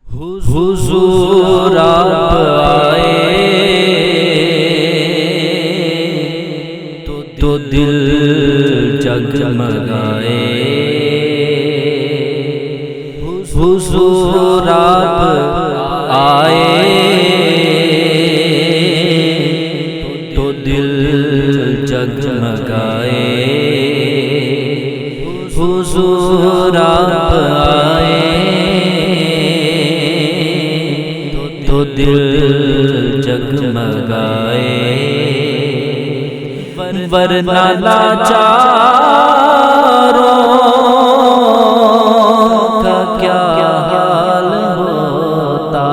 حضور آپ آئے تو دل جگمگائے، حضور آپ آئے تو دل جگمگائے، حضور آپ آئے تو دل جگمگائے، ورنہ لاچاروں کا کیا حال ہوتا،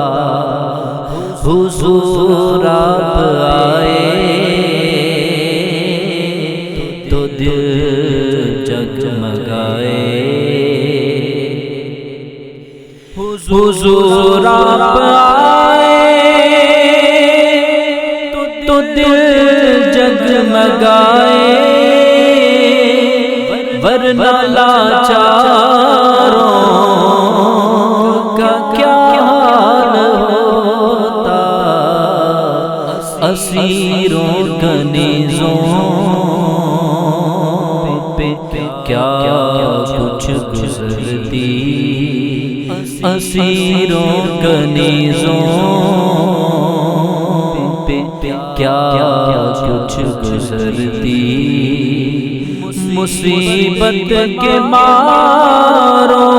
حضور آپ آئے تو دل جگمگائے، حضور آپ آئے تو دل جگمگائے، ورنہ لاچاروں کا کیا حال ہوتا، اسیروں کنیزوں پہ کیا کچھ گزرتی، اسیروں کنیزوں پہ کیا کچھ گزرتی، مصیبت کے ماروں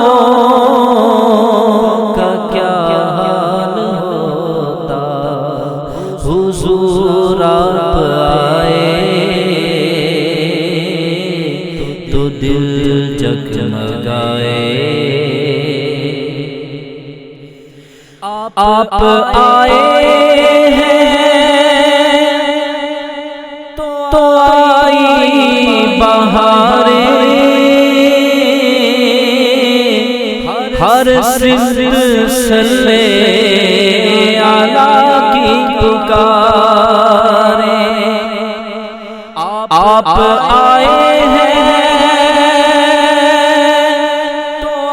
کا کیا حال ہوتا، حضور آپ آئے تو دل جگمگائے، آپ آئے ہیں تو آئی بہاریں، ہر سلسلے اعلیٰ کی پکاریں، آپ آئے ہیں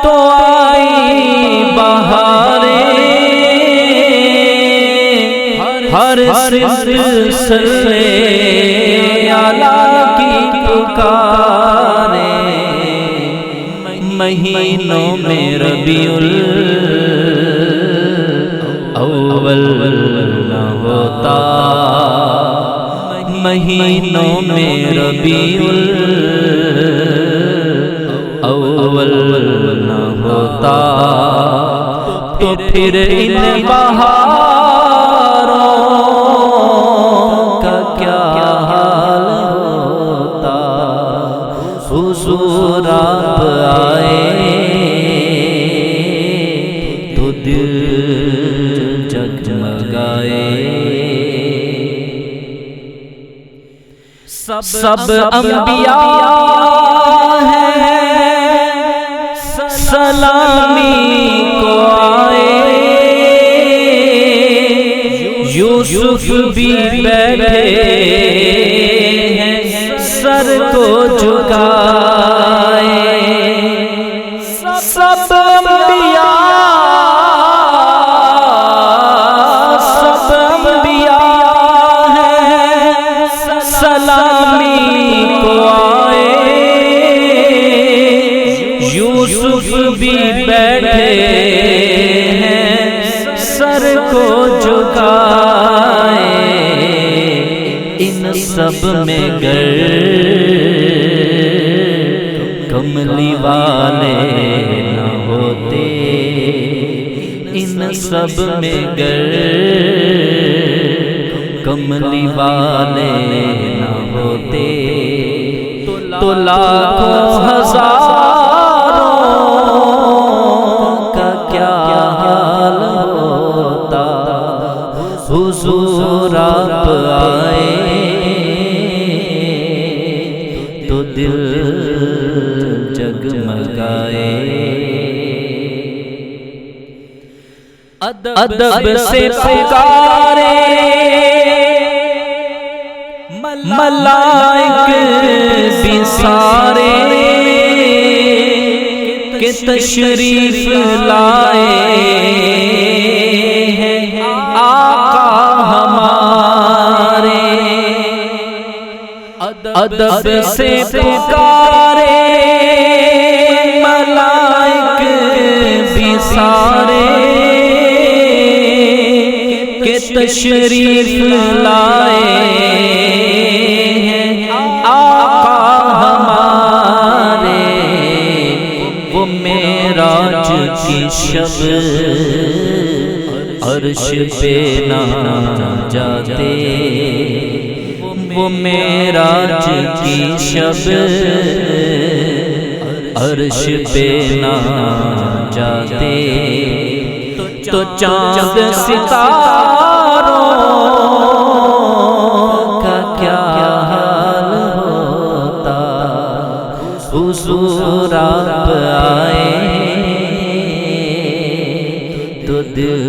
تو آئی بہاریں، ہر سلسلے اعلیٰ کی پکاریں، مہینوں میں ربیع الاول نہ ہوتا، مہینوں میں ربیع الاول نہ ہوتا، تو پھر ان بہاروں کا کیا حال ہوتا، حضور آپ آئے تو دل جگمگائے، سب انبیاء ہیں سلامی کو آئے، یوسف بھی بیٹھے ہیں سر کو جھکائے، سب انبیاء ہیں سلامی کو آئے، یوسف بھی بیٹھے ہیں سر کو جھکائے، ان سب میں گر کملی والے نہ ہوتے، ان سب میں گر کملی والے نہ ہوتے، تو لاکھوں ہزاروں کا کیا حال ہوتا، حضور آپ آئے تو دل جگمگائے، ادب سے پکارے ملائک بھی سارے، کہ تشریف لائے ادب سے پکارے ملائک بھی سارے کہ تشریف لائے ہیں آقا ہمارے، وہ معراج کی شب عرش پہ نہ جاتے، وہ معراج کی شب عرش پہ نہ جاتے، تو چاند ستاروں کا کیا حال ہوتا، حضور آپ آئے تو دل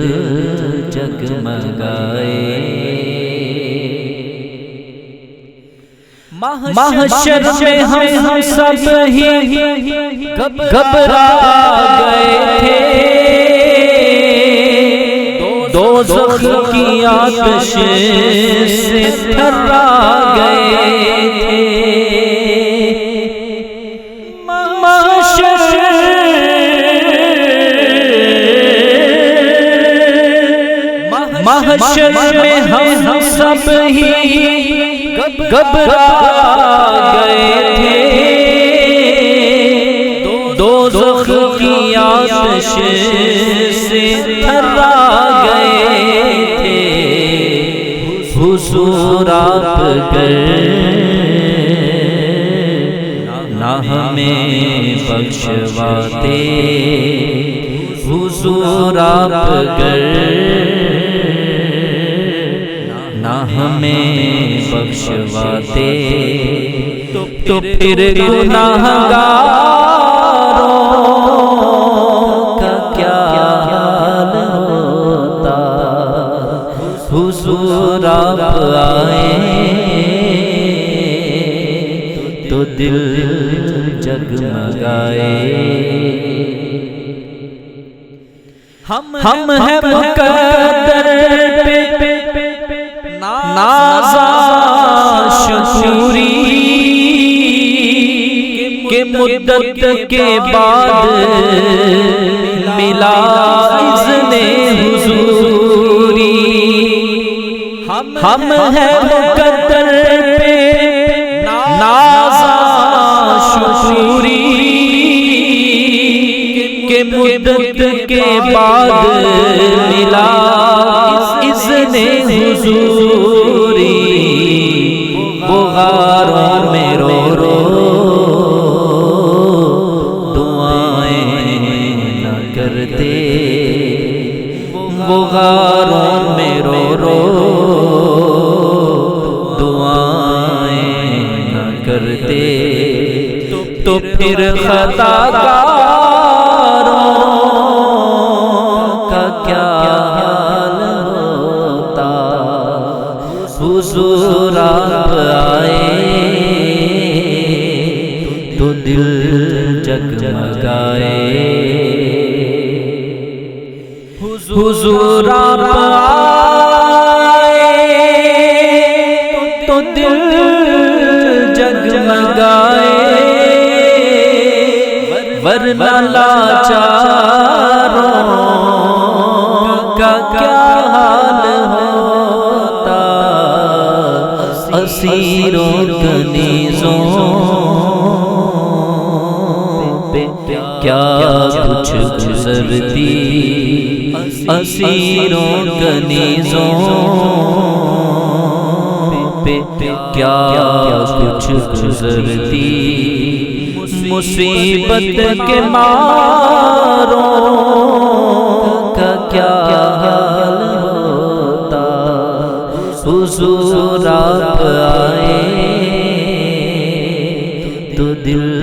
جگمگائے۔ محشر میں ہم سب ہی گھبرا گئے تھے، دوزخ کی آتش سے تھرا گئے تھے۔ محشر میں ہم سب ہی گھبرا گئے تھے، دوزخ کی آتش سے تھرا گئے تھے، حضور آپ گئے نہ ہمیں بخشواتے، حضور آپ گئے نہ ہمیں بخشواتے، تو پھر گناہگاروں کا کیا حال ہوتا، حضور آپ آئے تو دل جگمگائے۔ ہم ہیں مقدر پہ نازا شکوری کہ مدت کے بعد ملا اذن حضوری، ہم ہیں مقدر پہ نازا شکوری کہ مدت کے بعد ملا اذن حضوری، وہ غاروں میں رو رو دعائیں نہ کرتے، وہ غاروں میں رو رو دعائیں نہ کرتے، تو پھر خطاکاروں کا کیا حال ہوتا، حضور آپ آئے تو دل جگمگائے۔ حضور آپ آئے تو دل جگمگائے، ورنہ لاچاروں کا کیا حال ہوتا، اسیروں کنیزوں پہ کیا کچھ گزرتی، اسیروں کنیزوں پہ کیا کچھ گزرتی، مصیبت کے ماروں کا کیا حال ہوتا، حضور آپ آئے تو دل